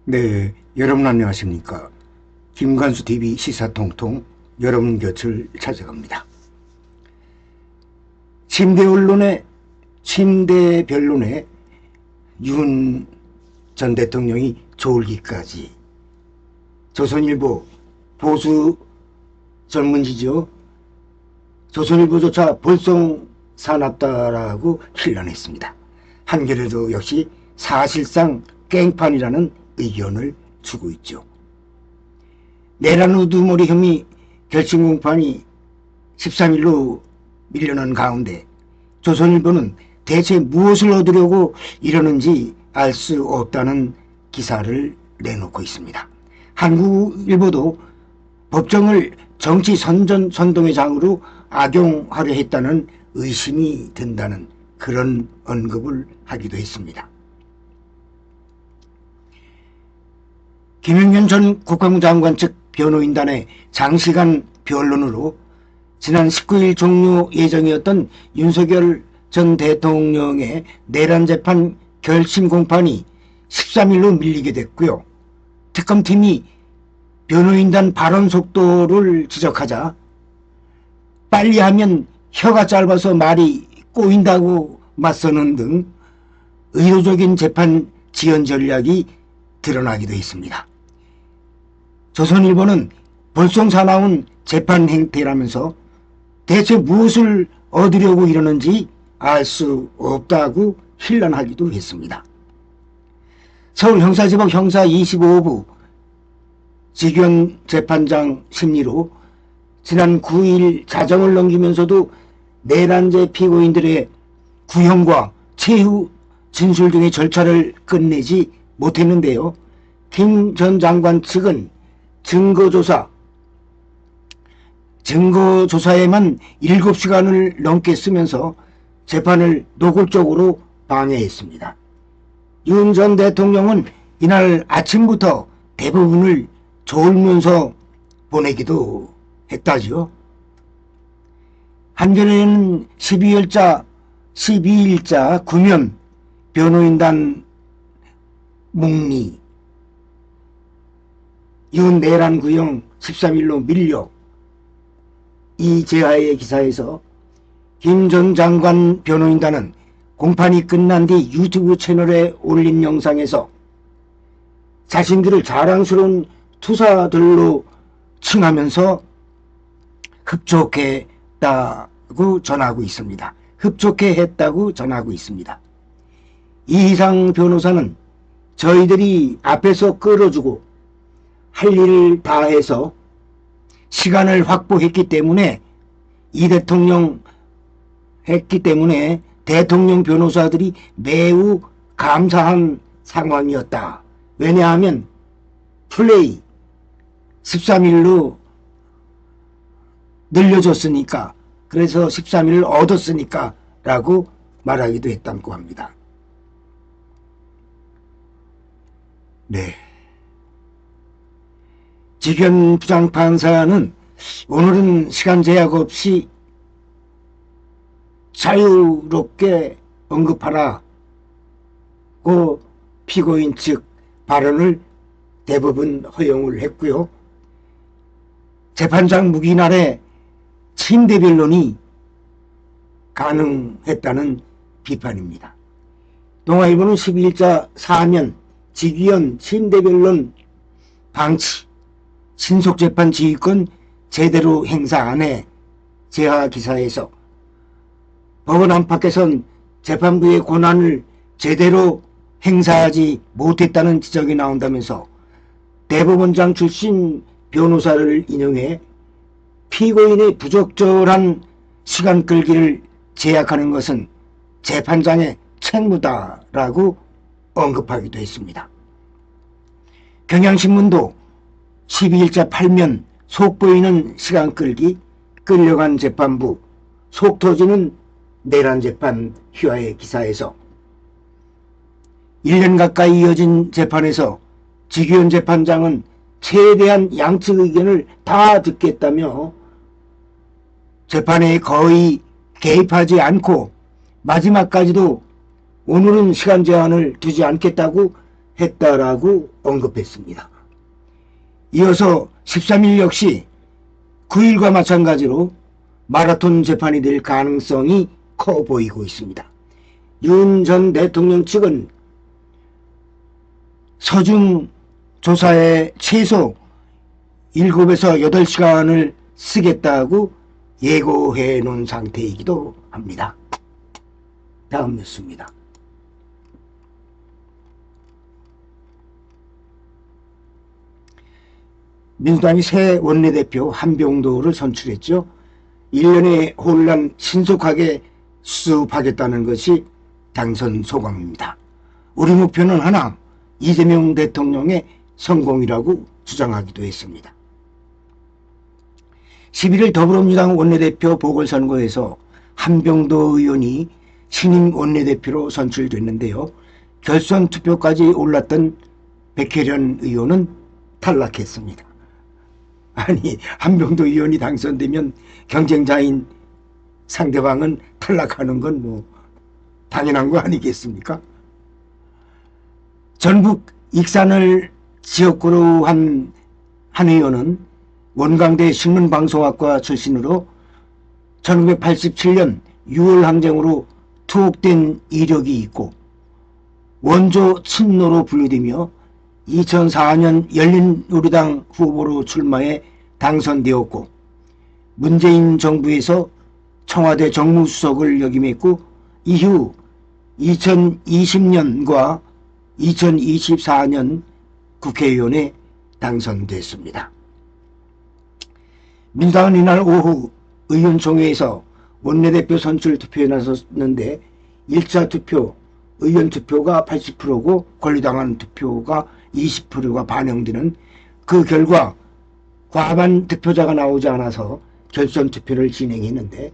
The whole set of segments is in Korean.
네, 여러분 안녕하십니까. 김관수 TV 시사통통 여러분 곁을 찾아갑니다. 침대 변론에 윤 전 대통령이 졸기까지 조선일보 보수 전문지죠. 조선일보조차 볼송 사납다라고 hir난했습니다. 한겨레도 역시 사실상 깽판이라는 의견을 주고 있죠. 내란 우두머리 혐의 결심 공판이 13일로 밀려난 가운데 조선일보는 대체 무엇을 얻으려고 이러는지 알 수 없다는 기사를 내놓고 있습니다. 한국일보도 법정을 정치 선동의 장으로 악용하려 했다는 의심이 든다는 그런 언급을 하기도 했습니다. 김용현 전 국방부 장관 측 변호인단의 장시간 변론으로 지난 19일 종료 예정이었던 윤석열 전 대통령의 내란 재판 결심 공판이 13일로 밀리게 됐고요. 특검팀이 변호인단 발언 속도를 지적하자 빨리 하면 혀가 짧아서 말이 꼬인다고 맞서는 등 의도적인 재판 지연 전략이 드러나기도 했습니다. 조선일보는 볼송사나운 재판 행태라면서 대체 무엇을 얻으려고 이러는지 알 수 없다고 hir난하기도 했습니다. 서울형사지법 형사 25부 지규현 재판장 심리로 지난 9일 자정을 넘기면서도 내란죄 피고인들의 구형과 최후 진술 등의 절차를 끝내지 못했는데요. 김 전 장관 측은 증거조사에만 7시간을 넘게 쓰면서 재판을 노골적으로 방해했습니다. 윤 전 대통령은 이날 아침부터 대부분을 졸면서 보내기도 했다지요. 한겨레는 12일자 구면 변호인단 묵리 윤 내란 구형 13일로 밀려 이 제하의 기사에서 김 전 장관 변호인단은 공판이 끝난 뒤 유튜브 채널에 올린 영상에서 자신들을 자랑스러운 투사들로 칭하면서 흡족했다고 전하고 있습니다. 이희상 변호사는 저희들이 앞에서 끌어주고 할 일을 다 해서 시간을 확보했기 때문에 대통령 변호사들이 매우 감사한 상황이었다. 왜냐하면 플레이 13일로 늘려줬으니까, 그래서 13일을 얻었으니까 라고 말하기도 했다고 합니다. 네. 지규현 부장판사는 오늘은 시간 제약 없이 자유롭게 언급하라고 피고인 측 발언을 대부분 허용을 했고요. 재판장 묵인날에 침대 변론이 가능했다는 비판입니다. 동아일보는 12일자 사면 지규현 침대 변론 방치 신속재판 지휘권 제대로 행사 안해 제하 기사에서 법원 안팎에선 재판부의 권한을 제대로 행사하지 못했다는 지적이 나온다면서 대법원장 출신 변호사를 인용해 피고인의 부적절한 시간 끌기를 제약하는 것은 재판장의 책무다라고 언급하기도 했습니다. 경향신문도 12일자 8면 속보이는 시간 끌기, 끌려간 재판부, 속 터지는 내란 재판 휘하의 기사에서 1년 가까이 이어진 재판에서 지규현 재판장은 최대한 양측 의견을 다 듣겠다며 재판에 거의 개입하지 않고 마지막까지도 오늘은 시간 제한을 두지 않겠다고 했다라고 언급했습니다. 이어서 13일 역시 9일과 마찬가지로 마라톤 재판이 될 가능성이 커 보이고 있습니다. 윤 전 대통령 측은 서중 조사에 최소 7에서 8시간을 쓰겠다고 예고해 놓은 상태이기도 합니다. 다음 뉴스입니다. 민주당이 새 원내대표 한병도를 선출했죠. 1년의 혼란 신속하게 수습하겠다는 것이 당선 소감입니다. 우리 목표는 하나, 이재명 대통령의 성공이라고 주장하기도 했습니다. 11일 더불어민주당 원내대표 보궐선거에서 한병도 의원이 신임 원내대표로 선출됐는데요. 결선 투표까지 올랐던 백혜련 의원은 탈락했습니다. 아니, 한병도 의원이 당선되면 경쟁자인 상대방은 탈락하는 건 뭐 당연한 거 아니겠습니까? 전북 익산을 지역구로 한 의원은 원광대 신문방송학과 출신으로 1987년 6월 항쟁으로 투옥된 이력이 있고 원조 친노로 분류되며 2004년 열린우리당 후보로 출마해 당선되었고 문재인 정부에서 청와대 정무수석을 역임했고 이후 2020년과 2024년 국회의원에 당선됐습니다. 민주당은 이날 오후 의원총회에서 원내대표 선출 투표에 나섰는데 1차 투표, 의원 투표가 80%고 권리당원 투표가 20%가 반영되는 그 결과 과반 득표자가 나오지 않아서 결선 투표를 진행했는데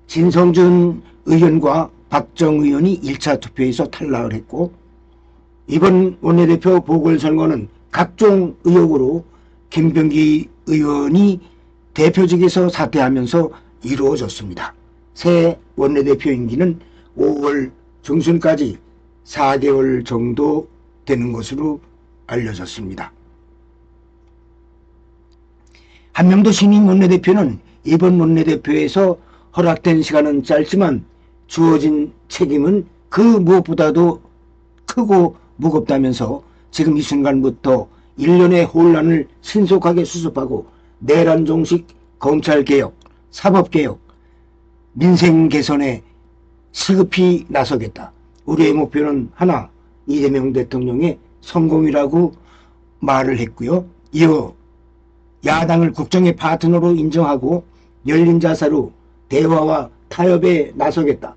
진성준 의원과 박정 의원이 1차 투표에서 탈락을 했고 이번 원내대표 보궐선거는 각종 의혹으로 김병기 의원이 대표직에서 사퇴하면서 이루어졌습니다. 새 원내대표 임기는 5월 중순까지 4개월 정도 되는 것으로 알려졌습니다. 한명도 신임 원내대표는 이번 원내대표에서 허락된 시간은 짧지만 주어진 책임은 그 무엇보다도 크고 무겁다면서 지금 이 순간부터 1년의 혼란을 신속하게 수습하고 내란 종식 검찰개혁, 사법개혁, 민생 개선에 시급히 나서겠다. 우리의 목표는 하나, 이재명 대통령의 성공이라고 말을 했고요. 이어 야당을 국정의 파트너로 인정하고 열린 자세로 대화와 타협에 나서겠다.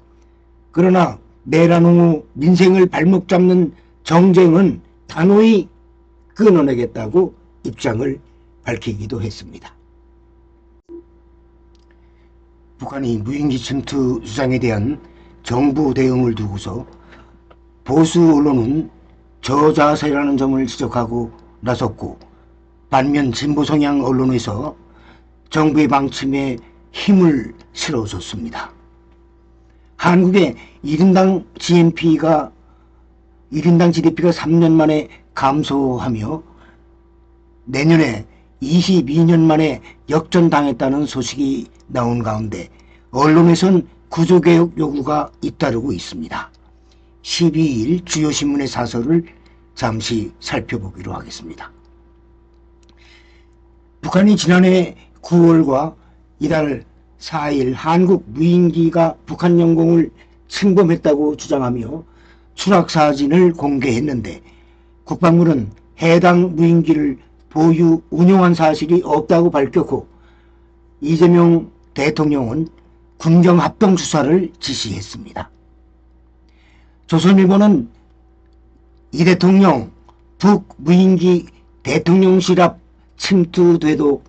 그러나 내란 후 민생을 발목 잡는 정쟁은 단호히 끊어내겠다고 입장을 밝히기도 했습니다. 북한이 무인기 침투 주장에 대한 정부 대응을 두고서 보수 언론은 저자세라는 점을 지적하고 나섰고 반면 진보 성향 언론에서 정부의 방침에 힘을 실어줬습니다. 한국의 1인당 GDP가 3년 만에 감소하며 내년에 22년 만에 역전당했다는 소식이 나온 가운데 언론에선 구조개혁 요구가 잇따르고 있습니다. 12일 주요 신문의 사설을 잠시 살펴보기로 하겠습니다. 북한이 지난해 9월과 이달 4일 한국 무인기가 북한 영공을 침범했다고 주장하며 추락 사진을 공개했는데 국방부는 해당 무인기를 보유 운용한 사실이 없다고 밝혔고 이재명 대통령은 군경 합동 수사를 지시했습니다. 조선일보는 이 대통령 북 무인기 대통령실 앞 침투돼도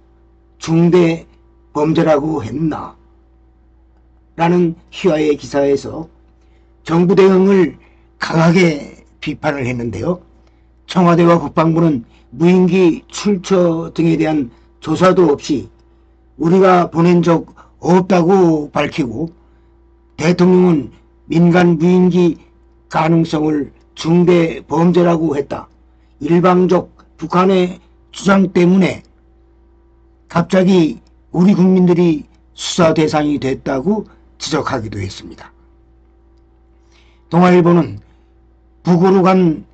중대 범죄라고 했나? 라는 희화의 기사에서 정부 대응을 강하게 비판을 했는데요. 청와대와 국방부는 무인기 출처 등에 대한 조사도 없이 우리가 보낸 적 없다고 밝히고 대통령은 민간 무인기 가능성을 중대 범죄라고 했다. 일방적 북한의 주장 때문에 갑자기 우리 국민들이 수사 대상이 됐다고 지적하기도 했습니다. 동아일보는 북으로 간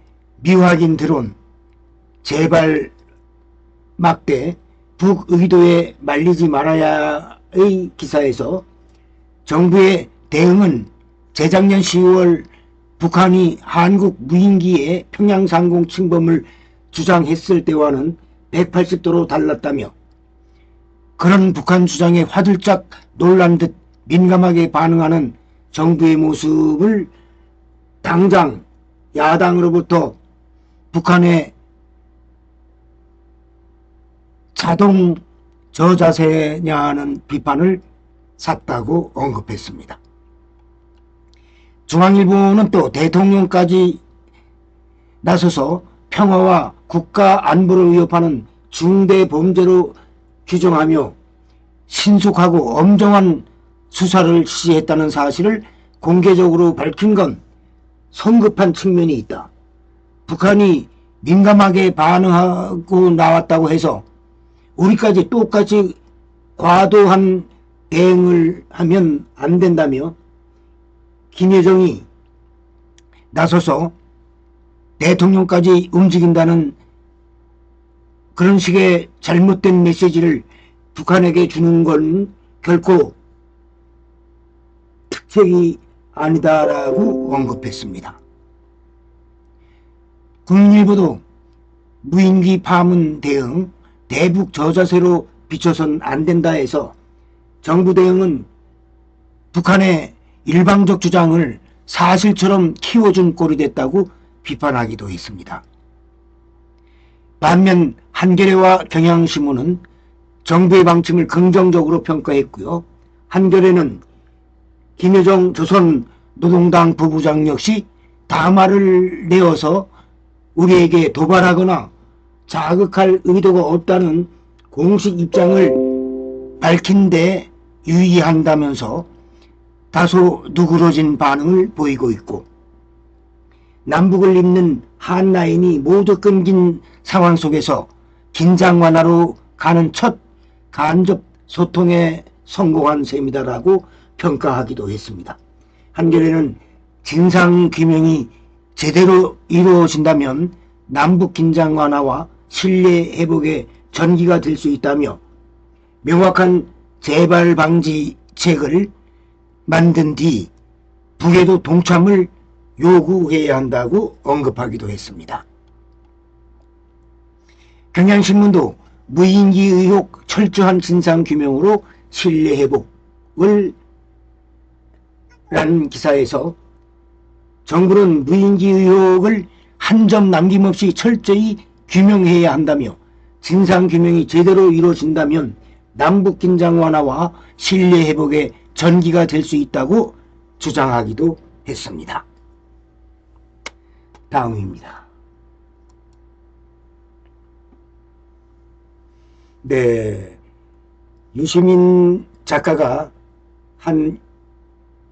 미확인 드론 재발 막대 북의도에 말리지 말아야의 기사에서 정부의 대응은 재작년 10월 북한이 한국 무인기의 평양상공 침범을 주장했을 때와는 180도로 달랐다며 그런 북한 주장에 화들짝 놀란 듯 민감하게 반응하는 정부의 모습을 당장 야당으로부터 북한의 자동 저자세냐는 비판을 샀다고 언급했습니다. 중앙일보는 또 대통령까지 나서서 평화와 국가 안보를 위협하는 중대 범죄로 규정하며 신속하고 엄정한 수사를 지시했다는 사실을 공개적으로 밝힌 건 성급한 측면이 있다. 북한이 민감하게 반응하고 나왔다고 해서 우리까지 똑같이 과도한 대응을 하면 안 된다며 김여정이 나서서 대통령까지 움직인다는 그런 식의 잘못된 메시지를 북한에게 주는 건 결코 특색이 아니다라고 언급했습니다. 국민일보도 무인기 파문 대응 대북 저자세로 비춰선 안 된다 해서 정부 대응은 북한의 일방적 주장을 사실처럼 키워준 꼴이 됐다고 비판하기도 했습니다. 반면 한겨레와 경향신문은 정부의 방침을 긍정적으로 평가했고요. 한겨레는 김여정 조선노동당 부부장 역시 담화를 내어서 우리에게 도발하거나 자극할 의도가 없다는 공식 입장을 밝힌 데 유의한다면서 다소 누그러진 반응을 보이고 있고 남북을 잇는 한라인이 모두 끊긴 상황 속에서 긴장 완화로 가는 첫 간접 소통에 성공한 셈이다라고 평가하기도 했습니다. 한겨레는 진상규명이 제대로 이루어진다면 남북 긴장 완화와 신뢰 회복의 전기가 될 수 있다며 명확한 재발 방지책을 만든 뒤 북에도 동참을 요구해야 한다고 언급하기도 했습니다. 경향신문도 무인기 의혹 철저한 진상규명으로 신뢰 회복을 라는 기사에서 정부는 무인기 의혹을 한 점 남김없이 철저히 규명해야 한다며 진상규명이 제대로 이루어진다면 남북 긴장 완화와 신뢰 회복의 전기가 될 수 있다고 주장하기도 했습니다. 다음입니다. 네, 유시민 작가가 한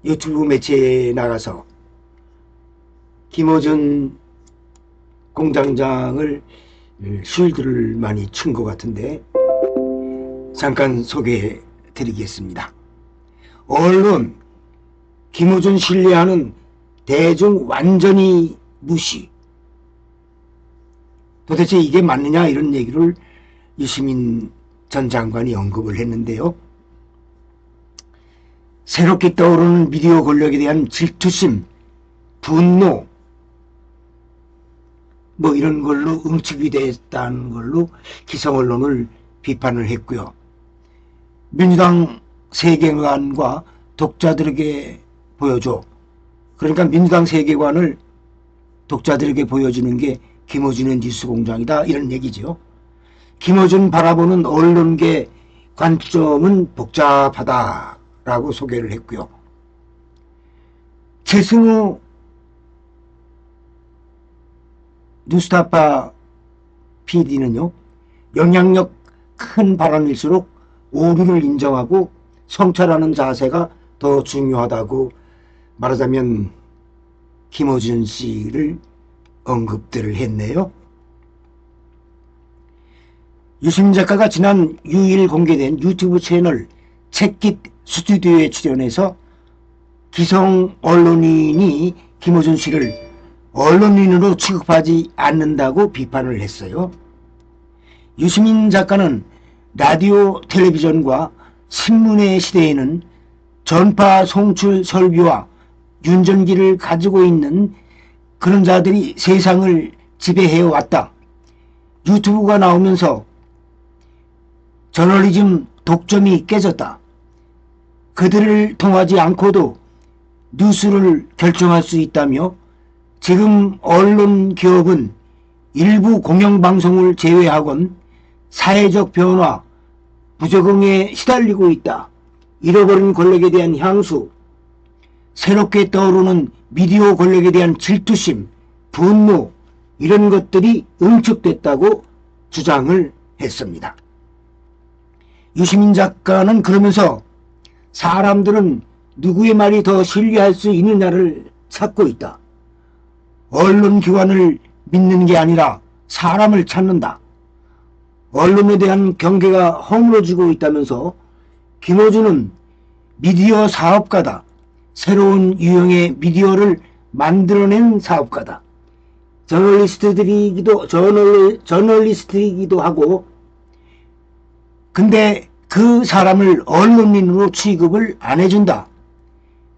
유튜브 매체에 나가서 김어준 공장장을 쉴드를 많이 친 것 같은데 잠깐 소개해 드리겠습니다. 언론, 김어준 신뢰하는 대중 완전히 무시. 도대체 이게 맞느냐 이런 얘기를 유시민 전 장관이 언급을 했는데요. 새롭게 떠오르는 미디어 권력에 대한 질투심, 분노 뭐 이런 걸로 응축이 됐다는 걸로 기성언론을 비판을 했고요. 민주당 세계관과 독자들에게 보여줘. 그러니까 민주당 세계관을 독자들에게 보여주는 게 김어준의 뉴스공장이다 이런 얘기죠. 김어준 바라보는 언론계 관점은 복잡하다라고 소개를 했고요. 최승우 뉴스타파 PD는요. 영향력 큰 발언일수록 오류를 인정하고 성찰하는 자세가 더 중요하다고 말하자면 김어준 씨를 언급들을 했네요. 유시민 작가가 지난 6일 공개된 유튜브 채널 책깃 스튜디오에 출연해서 기성 언론인이 김어준 씨를 언론인으로 취급하지 않는다고 비판을 했어요. 유시민 작가는 라디오, 텔레비전과 신문의 시대에는 전파 송출 설비와 윤전기를 가지고 있는 그런 자들이 세상을 지배해 왔다. 유튜브가 나오면서 저널리즘 독점이 깨졌다. 그들을 통하지 않고도 뉴스를 결정할 수 있다며 지금 언론 기업은 일부 공영방송을 제외하곤 사회적 변화, 부적응에 시달리고 있다. 잃어버린 권력에 대한 향수, 새롭게 떠오르는 미디어 권력에 대한 질투심, 분노 이런 것들이 응축됐다고 주장을 했습니다. 유시민 작가는 그러면서 사람들은 누구의 말이 더 신뢰할 수 있느냐를 찾고 있다. 언론기관을 믿는 게 아니라 사람을 찾는다. 언론에 대한 경계가 허물어지고 있다면서 김어준은 미디어 사업가다. 새로운 유형의 미디어를 만들어낸 사업가다. 저널리스트이기도 하고, 근데 그 사람을 언론인으로 취급을 안 해준다.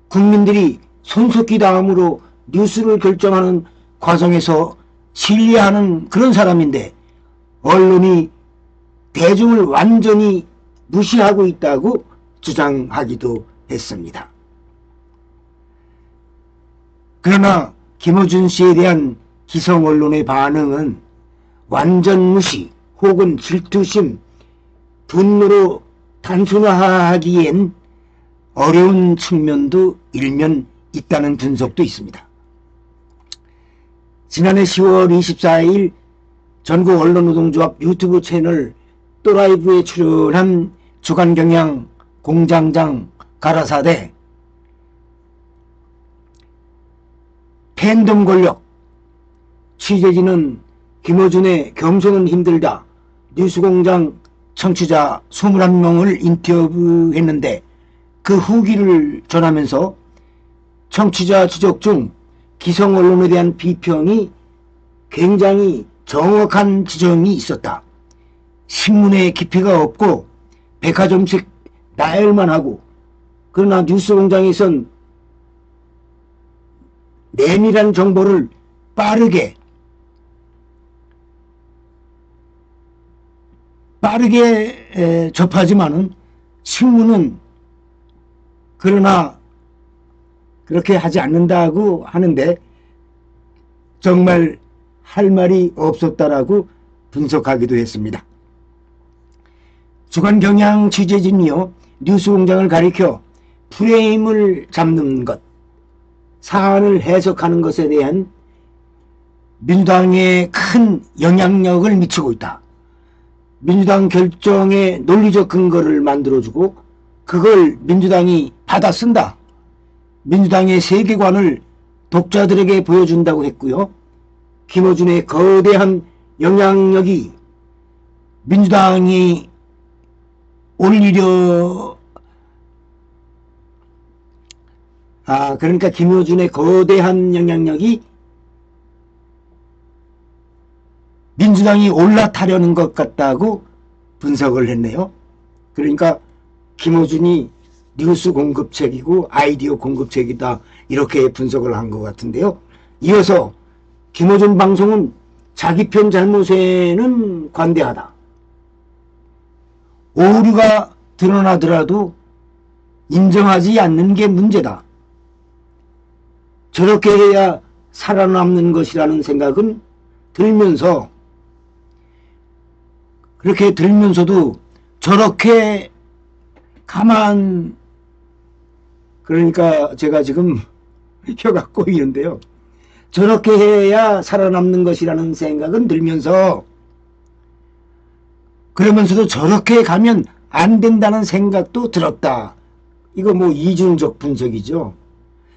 국민들이 손석희 다음으로 뉴스를 결정하는 과정에서 신뢰하는 그런 사람인데 언론이 대중을 완전히 무시하고 있다고 주장하기도 했습니다. 그러나 김어준 씨에 대한 기성 언론의 반응은 완전 무시 혹은 질투심, 분노로 단순화하기엔 어려운 측면도 일면 있다는 분석도 있습니다. 지난해 10월 24일 전국언론노동조합 유튜브 채널 또라이브에 출연한 주간경향 공장장 가라사대 팬덤 권력 취재진은 김어준의 겸손은 힘들다 뉴스공장 청취자 21명을 인터뷰했는데 그 후기를 전하면서 청취자 지적 중 기성 언론에 대한 비평이 굉장히 정확한 지적이 있었다. 신문에 깊이가 없고 백화점식 나열만 하고 그러나 뉴스공장에선 내밀한 정보를 빠르게 접하지만은 신문은 그러나 그렇게 하지 않는다고 하는데 정말 할 말이 없었다라고 분석하기도 했습니다. 주간경향 취재진이요 뉴스공장을 가리켜 프레임을 잡는 것, 사안을 해석하는 것에 대한 민주당에 큰 영향력을 미치고 있다. 민주당 결정의 논리적 근거를 만들어주고 그걸 민주당이 받아 쓴다. 민주당의 세계관을 독자들에게 보여준다고 했고요. 김어준의 거대한 영향력이 민주당이 그러니까 김어준의 거대한 영향력이 민주당이 올라타려는 것 같다고 분석을 했네요. 그러니까 김어준이 뉴스 공급책이고 아이디어 공급책이다 이렇게 분석을 한 것 같은데요. 이어서 김어준 방송은 자기 편 잘못에는 관대하다. 오류가 드러나더라도 인정하지 않는 게 문제다. 저렇게 해야 살아남는 것이라는 생각은 들면서 그렇게 들면서도 저렇게 그러니까 제가 지금 혀가 꼬이는데요. 저렇게 해야 살아남는 것이라는 생각은 들면서 그러면서도 저렇게 가면 안 된다는 생각도 들었다. 이거 뭐 이중적 분석이죠.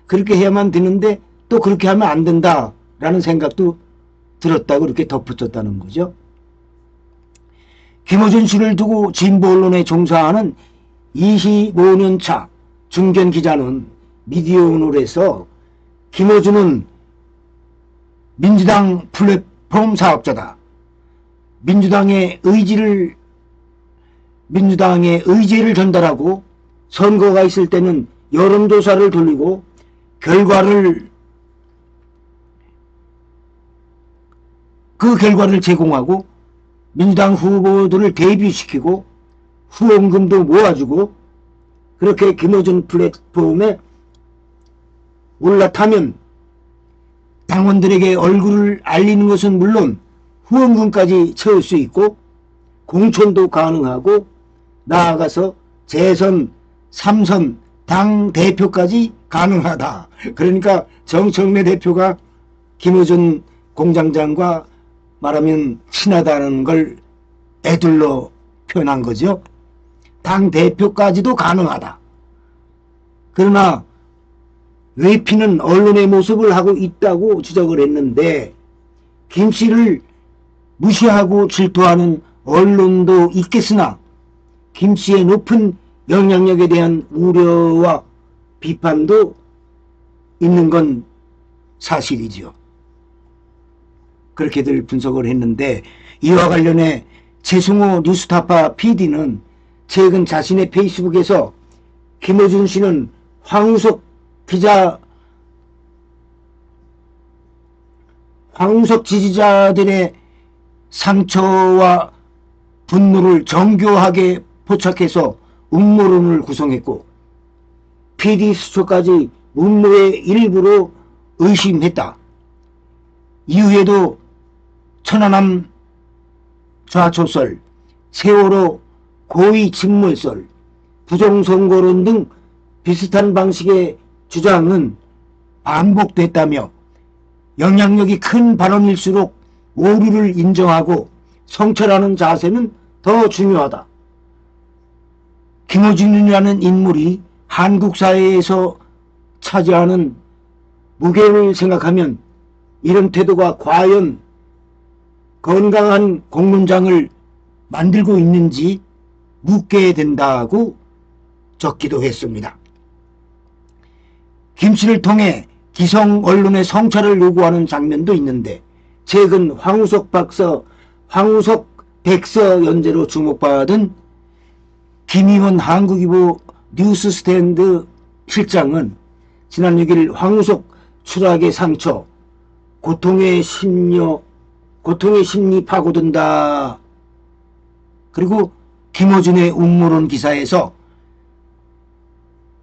그렇게 해야만 되는데 또 그렇게 하면 안 된다라는 생각도 들었다고 이렇게 덧붙였다는 거죠. 김어준 씨를 두고 진보 언론에 종사하는 25년 차 중견 기자는 미디어오늘에서 김어준은 민주당 플랫폼 사업자다. 민주당의 의제를 전달하고 선거가 있을 때는 여론조사를 돌리고 그 결과를 제공하고 민주당 후보들을 데뷔시키고 후원금도 모아주고 그렇게 김어준 플랫폼에 올라타면 당원들에게 얼굴을 알리는 것은 물론 후원금까지 채울 수 있고 공천도 가능하고 나아가서 재선, 3선, 당 대표까지 가능하다. 그러니까 정청래 대표가 김어준 공장장과 말하면 친하다는 걸 애들로 표현한 거죠. 당 대표까지도 가능하다. 그러나 외피는 언론의 모습을 하고 있다고 지적을 했는데 김 씨를 무시하고 질투하는 언론도 있겠으나 김 씨의 높은 영향력에 대한 우려와 비판도 있는 건 사실이지요. 그렇게들 분석을 했는데 이와 관련해 최승호 뉴스타파 PD는 최근 자신의 페이스북에서 김어준 씨는 황우석 지지자들의 상처와 분노를 정교하게 포착해서 음모론을 구성했고 PD 수첩까지 음모의 일부로 의심했다. 이후에도 천안함 좌초설, 세월호 고의 직물설, 부정선거론 등 비슷한 방식의 주장은 반복됐다며 영향력이 큰 발언일수록 오류를 인정하고 성찰하는 자세는 더 중요하다. 김어준이라는 인물이 한국 사회에서 차지하는 무게를 생각하면 이런 태도가 과연 건강한 공론장을 만들고 있는지 묻게 된다고 적기도 했습니다. 김 씨를 통해 기성 언론의 성찰을 요구하는 장면도 있는데 최근 황우석 백서 연재로 주목받은 김희원 한국일보 뉴스스탠드 실장은 지난 6일 황우석 추락의 상처, 고통의 심리 파고든다. 그리고 김어준의 음모론 기사에서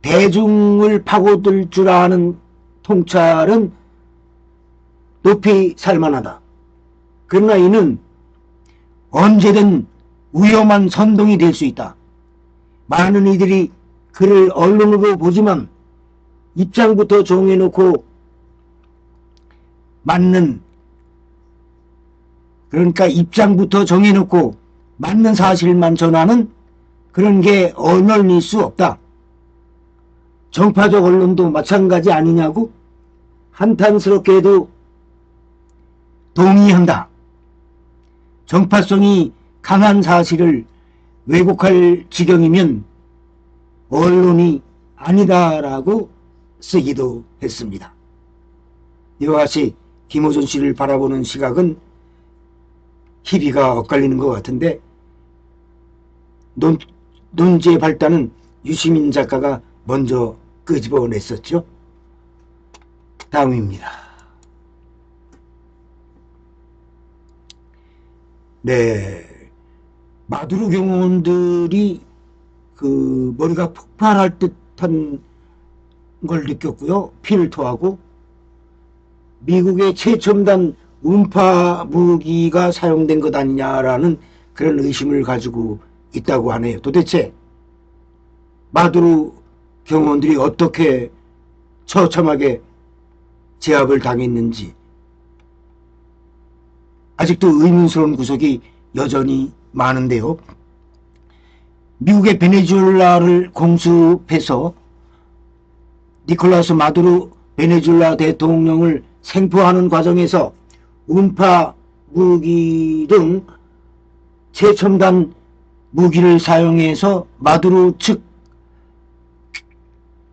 대중을 파고들 줄 아는 통찰은 높이 살만하다. 그러나 이는 언제든 위험한 선동이 될 수 있다. 많은 이들이 그를 언론으로 보지만 입장부터 정해놓고 맞는 사실만 전하는 그런 게 언론일 수 없다. 정파적 언론도 마찬가지 아니냐고 한탄스럽게도 동의한다. 정파성이 강한 사실을 왜곡할 지경이면 언론이 아니다라고 쓰기도 했습니다. 이와 같이 김어준 씨를 바라보는 시각은 희비가 엇갈리는 것 같은데 논지의 발단은 유시민 작가가 먼저 끄집어냈었죠. 다음입니다. 네, 마두로 경호원들이 그 머리가 폭발할 듯한 걸 느꼈고요. 피를 토하고 미국의 최첨단 음파 무기가 사용된 것 아니냐라는 그런 의심을 가지고 있다고 하네요. 도대체 마두로 경호원들이 어떻게 처참하게 제압을 당했는지 아직도 의문스러운 구석이 여전히 많은데요. 미국의 베네수엘라를 공습해서 니콜라스 마두로 베네수엘라 대통령을 생포하는 과정에서 음파 무기 등 최첨단 무기를 사용해서 마두로 측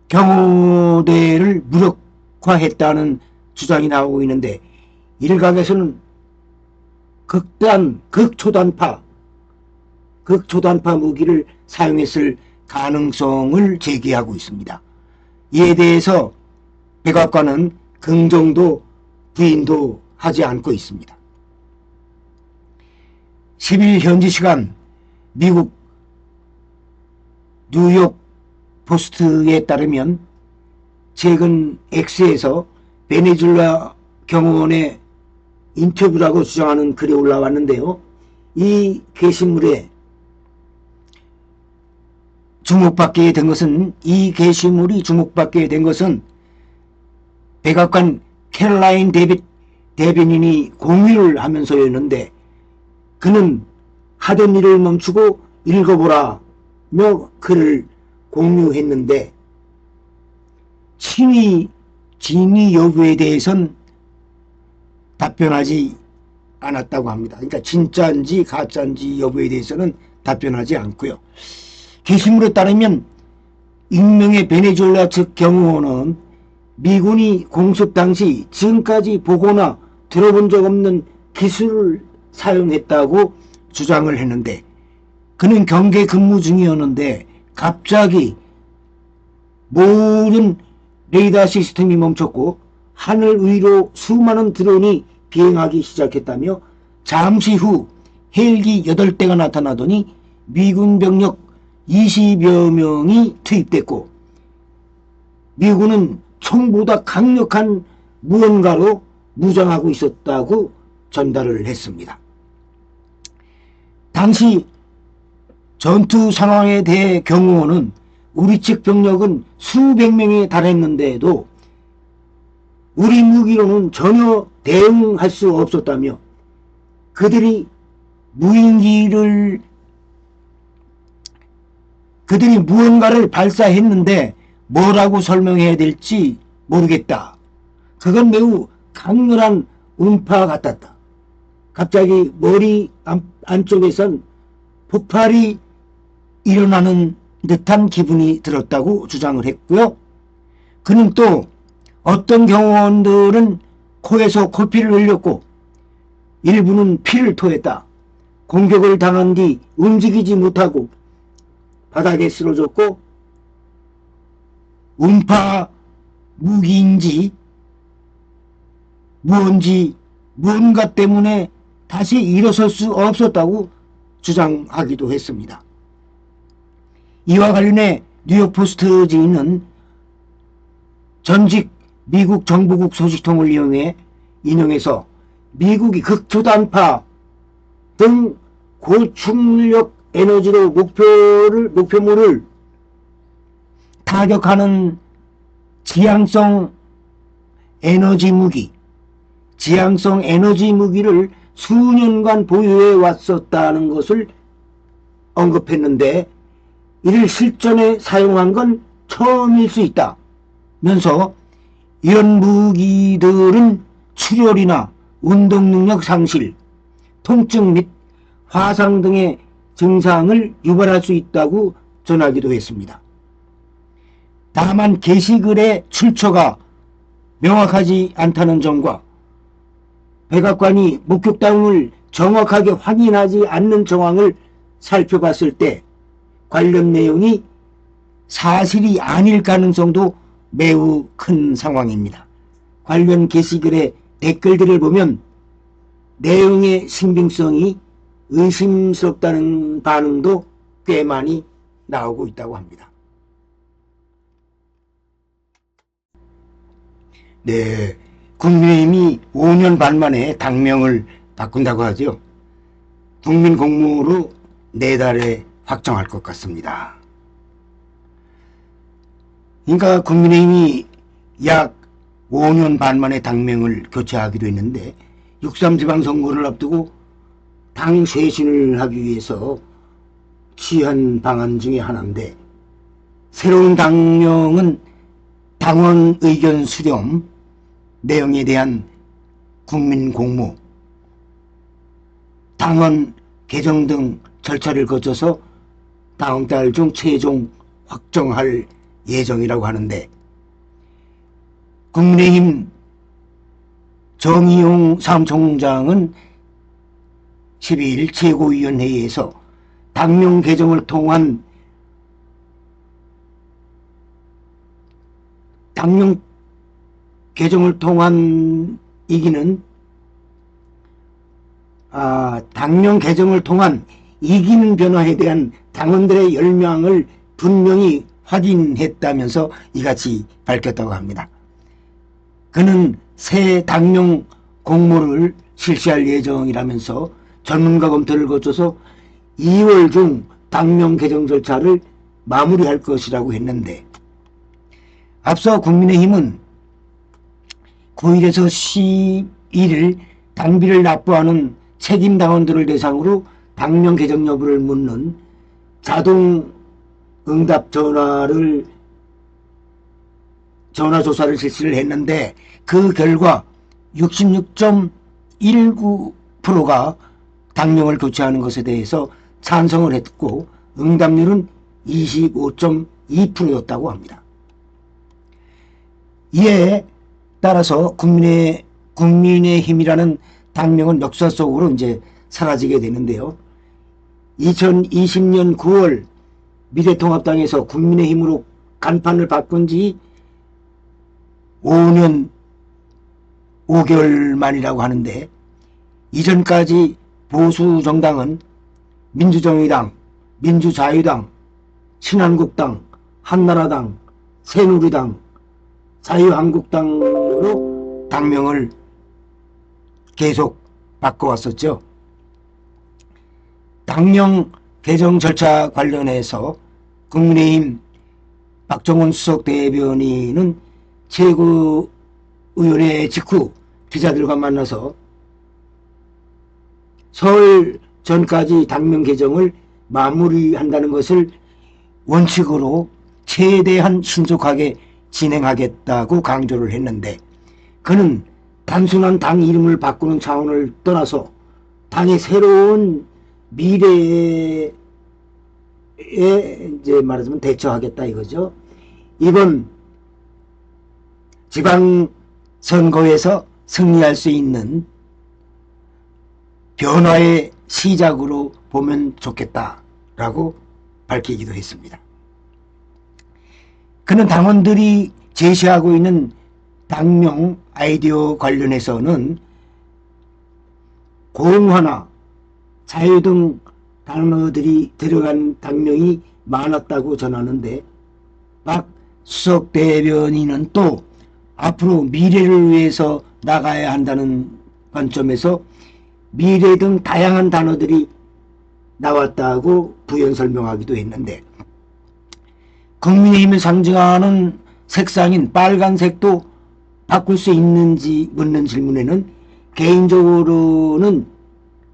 경호대를 무력화했다는 주장이 나오고 있는데, 일각에서는 극초단파 무기를 사용했을 가능성을 제기하고 있습니다. 이에 대해서 백악관은 긍정도 부인도 하지 않고 있습니다. 10일 현지 시간 미국 뉴욕 포스트에 따르면 최근 X에서 베네수엘라 경호원의 인터뷰라고 주장하는 글이 올라왔는데요. 이 게시물에 주목받게 된 것은, 이 게시물이 주목받게 된 것은 백악관 캐롤라인 대변인이 공유를 하면서였는데, 그는 하던 일을 멈추고 읽어보라며 글을 공유했는데, 친위 진위 여부에 대해선 답변하지 않았다고 합니다. 그러니까 진짜인지 가짜인지 여부에 대해서는 답변하지 않고요. 게시물에 따르면 익명의 베네수엘라 측 경호원은 미군이 공습 당시 지금까지 보거나 들어본 적 없는 기술을 사용했다고 주장을 했는데, 그는 경계 근무 중이었는데 갑자기 모든 레이더 시스템이 멈췄고 하늘 위로 수많은 드론이 비행하기 시작했다며, 잠시 후 헬기 8대가 나타나더니 미군 병력 20여 명이 투입됐고, 미군은 총보다 강력한 무언가로 무장하고 있었다고 전달을 했습니다. 당시 전투 상황에 대해 경호원은 우리 측 병력은 수백 명에 달했는데도 우리 무기로는 전혀 대응할 수 없었다며, 그들이 무언가를 발사했는데 뭐라고 설명해야 될지 모르겠다. 그건 매우 강렬한 음파 같았다. 갑자기 머리 안쪽에선 폭발이 일어나는 듯한 기분이 들었다고 주장을 했고요. 그는 또 어떤 경호원들은 코에서 코피를 흘렸고 일부는 피를 토했다. 공격을 당한 뒤 움직이지 못하고 바닥에 쓰러졌고, 음파 무기인지 무언가 때문에 다시 일어설 수 없었다고 주장하기도 했습니다. 이와 관련해 뉴욕 포스트 지인은 전직 미국 정보국 소식통을 인용해서 미국이 극초단파 등 고출력 에너지로 목표물을 타격하는 지향성 에너지 무기를 수년간 보유해 왔었다는 것을 언급했는데, 이를 실전에 사용한 건 처음일 수 있다면서, 이런 무기들은 출혈이나 운동능력 상실, 통증 및 화상 등의 증상을 유발할 수 있다고 전하기도 했습니다. 다만 게시글의 출처가 명확하지 않다는 점과 백악관이 목격담을 정확하게 확인하지 않는 정황을 살펴봤을 때 관련 내용이 사실이 아닐 가능성도 매우 큰 상황입니다. 관련 게시글의 댓글들을 보면 내용의 신빙성이 의심스럽다는 반응도 꽤 많이 나오고 있다고 합니다. 네, 국민의힘이 5년 반 만에 당명을 바꾼다고 하죠. 국민공무로 내달에 확정할 것 같습니다. 그러니까 국민의힘이 약 5년 반 만에 당명을 교체하기로 했는데, 6.3 지방선거를 앞두고 당 쇄신을 하기 위해서 취한 방안 중에 하나인데, 새로운 당명은 당원 의견 수렴 내용에 대한 국민 공모, 당원 개정 등 절차를 거쳐서 다음 달 중 최종 확정할 예정이라고 하는데, 국민의힘 정의용 사무총장은 12일 최고위원회의에서 당명 개정을 통한 당명 개정을 통한 이기는 변화에 대한 당원들의 열망을 분명히 확인했다면서 이같이 밝혔다고 합니다. 그는 새 당명 공모를 실시할 예정이라면서 전문가 검토를 거쳐서 2월 중 당명 개정 절차를 마무리할 것이라고 했는데, 앞서 국민의힘은 9일에서 11일 당비를 납부하는 책임 당원들을 대상으로 당명 개정 여부를 묻는 자동 응답 전화 조사를 실시를 했는데, 그 결과 66.19%가 당명을 교체하는 것에 대해서 찬성을 했고, 응답률은 25.2%였다고 합니다. 이에 따라서 국민의힘이라는 당명은 역사 속으로 이제 사라지게 되는데요. 2020년 9월 미래통합당에서 국민의힘으로 간판을 바꾼 지 5년 5개월 만이라고 하는데, 이전까지 보수정당은 민주정의당, 민주자유당, 신한국당, 한나라당, 새누리당, 자유한국당으로 당명을 계속 바꿔왔었죠. 당명 개정 절차 관련해서 국민의힘 박정원 수석 대변인은 최고위원회 직후 기자들과 만나서 설 전까지 당명 개정을 마무리한다는 것을 원칙으로 최대한 신속하게 진행하겠다고 강조를 했는데, 그는 단순한 당 이름을 바꾸는 차원을 떠나서 당의 새로운 미래에 이제 말하자면 대처하겠다 이거죠. 이번 지방선거에서 승리할 수 있는 변화의 시작으로 보면 좋겠다라고 밝히기도 했습니다. 그는 당원들이 제시하고 있는 당명 아이디어 관련해서는 공화나 자유 등 단어들이 들어간 당명이 많았다고 전하는데, 박 수석 대변인은 또 앞으로 미래를 위해서 나가야 한다는 관점에서 미래 등 다양한 단어들이 나왔다고 부연 설명하기도 했는데, 국민의힘을 상징하는 색상인 빨간색도 바꿀 수 있는지 묻는 질문에는 개인적으로는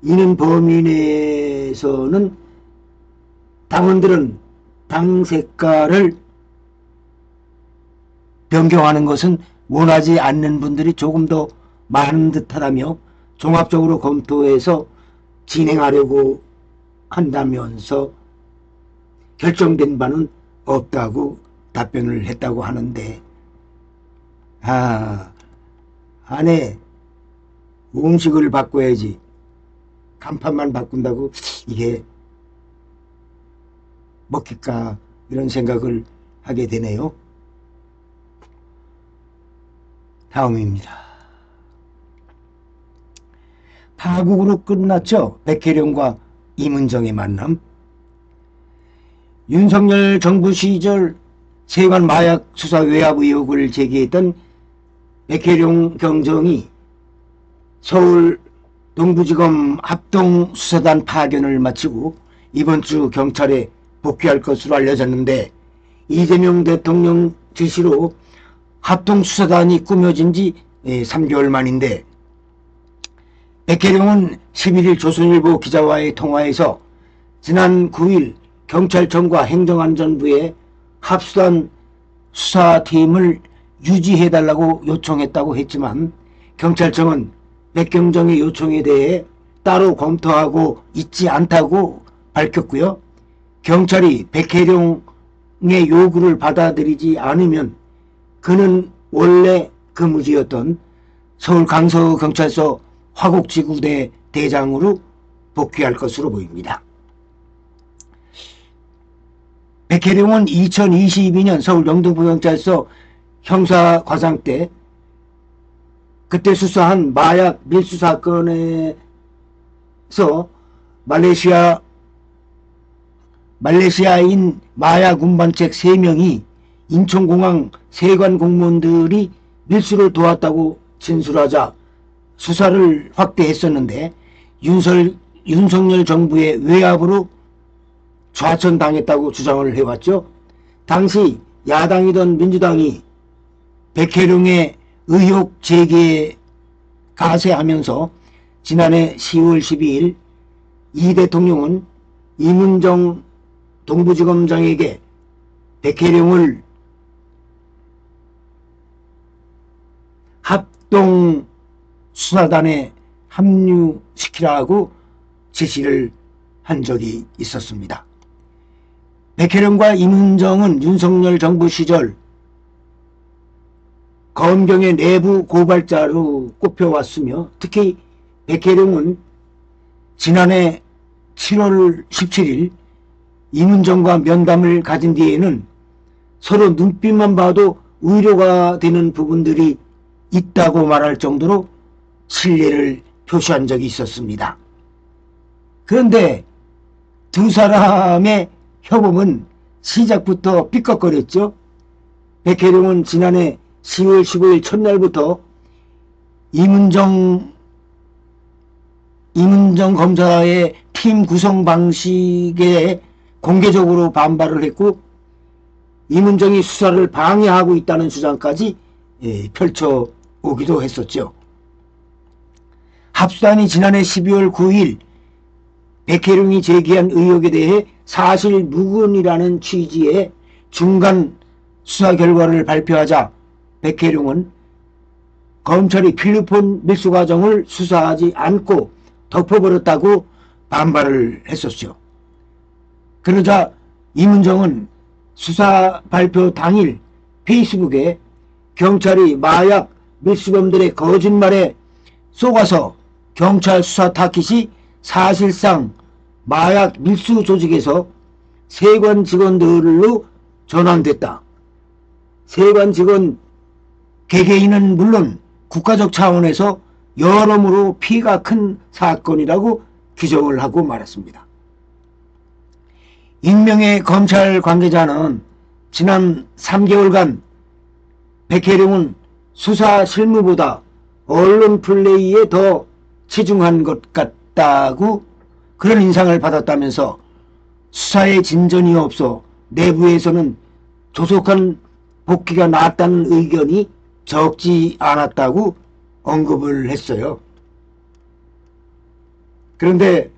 이는 범위 내에서는 당원들은 당 색깔을 변경하는 것은 원하지 않는 분들이 조금 더 많은 듯하다며 종합적으로 검토해서 진행하려고 한다면서 결정된 바는 없다고 답변을 했다고 하는데, 안에 음식을 바꿔야지 간판만 바꾼다고 이게 먹힐까, 이런 생각을 하게 되네요. 다음입니다. 파국으로 끝났죠. 백혜령과 이문정의 만남. 윤석열 정부 시절 세관 마약 수사 외압 의혹을 제기했던 백혜령 경정이 서울 동부지검 합동수사단 파견을 마치고 이번 주 경찰에 복귀할 것으로 알려졌는데, 이재명 대통령 지시로 합동수사단이 꾸며진 지 3개월 만인데, 백혜령은 11일 조선일보 기자와의 통화에서 지난 9일 경찰청과 행정안전부에 합수단 수사팀을 유지해달라고 요청했다고 했지만, 경찰청은 백경정의 요청에 대해 따로 검토하고 있지 않다고 밝혔고요. 경찰이 백혜룡의 요구를 받아들이지 않으면 그는 원래 근무지였던 서울 강서경찰서 화곡지구대 대장으로 복귀할 것으로 보입니다. 백혜룡은 2022년 서울 영등포경찰서 형사과장 때 그때 수사한 마약 밀수 사건에서 말레이시아인 마약 운반책 3명이 인천공항 세관 공무원들이 밀수를 도왔다고 진술하자 수사를 확대했었는데 윤석열 정부의 외압으로 좌천당했다고 주장을 해왔죠. 당시 야당이던 민주당이 백혜룡의 의혹 제기에 가세하면서 지난해 10월 12일 이 대통령은 이문정 동부지검장에게 백혜룡을 합동 수사단에 합류시키라고 지시를 한 적이 있었습니다. 백혜룡과 이문정은 윤석열 정부 시절 검경의 내부 고발자로 꼽혀왔으며 특히 백혜룡은 지난해 7월 17일 이문정과 면담을 가진 뒤에는 서로 눈빛만 봐도 위로가 되는 부분들이 있다고 말할 정도로 신뢰를 표시한 적이 있었습니다. 그런데 두 사람의 협업은 시작부터 삐걱거렸죠. 백혜룡은 지난해 10월 15일 첫날부터 이문정 검사의 팀 구성 방식에 공개적으로 반발을 했고 이문정이 수사를 방해하고 있다는 주장까지 펼쳐오기도 했었죠. 합수단이 지난해 12월 9일 백혜룡이 제기한 의혹에 대해 사실 무근이라는 취지의 중간 수사 결과를 발표하자 백혜룡은 검찰이 필리폰 밀수 과정을 수사하지 않고 덮어버렸다고 반발을 했었죠. 그러자 이문정은 수사 발표 당일 페이스북에 경찰이 마약 밀수범들의 거짓말에 속아서 경찰 수사 타깃이 사실상 마약 밀수 조직에서 세관 직원들로 전환됐다. 세관 직원 개개인은 물론 국가적 차원에서 여러모로 피해가 큰 사건이라고 규정을 하고 말았습니다. 익명의 검찰 관계자는 지난 3개월간 백혜룡은 수사 실무보다 언론 플레이에 더 치중한 것 같다고 그런 인상을 받았다면서 수사에 진전이 없어 내부에서는 조속한 복귀가 낫다는 의견이 적지 않았다고 언급을 했어요. 그런데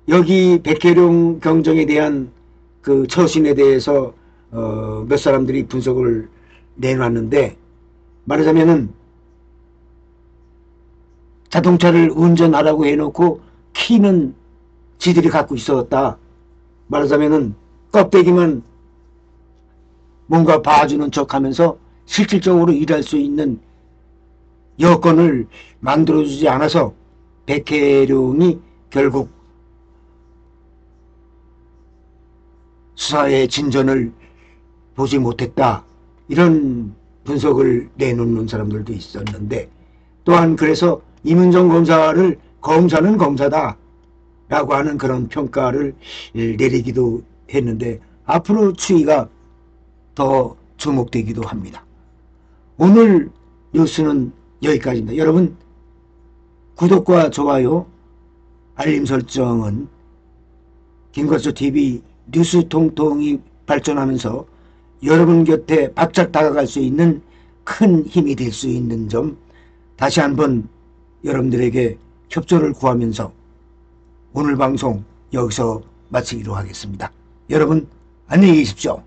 여기 백혜룡 경정에 대한 그 처신에 대해서 몇 사람들이 분석을 내놨는데 말하자면은 자동차를 운전하라고 해놓고 키는 지들이 갖고 있었다. 말하자면은 껍데기만 뭔가 봐주는 척하면서 실질적으로 일할 수 있는 여건을 만들어주지 않아서 백혜룡이 결국 수사의 진전을 보지 못했다. 이런 분석을 내놓는 사람들도 있었는데 또한 그래서 이문정 검사를 검사는 검사다 라고 하는 그런 평가를 내리기도 했는데 앞으로 추이가 더 주목되기도 합니다. 오늘 뉴스는 여기까지입니다. 여러분 구독과 좋아요 알림 설정은 김건수TV 뉴스 통통이 발전하면서 여러분 곁에 바짝 다가갈 수 있는 큰 힘이 될 수 있는 점 다시 한번 여러분들에게 협조를 구하면서 오늘 방송 여기서 마치기로 하겠습니다. 여러분 안녕히 계십시오.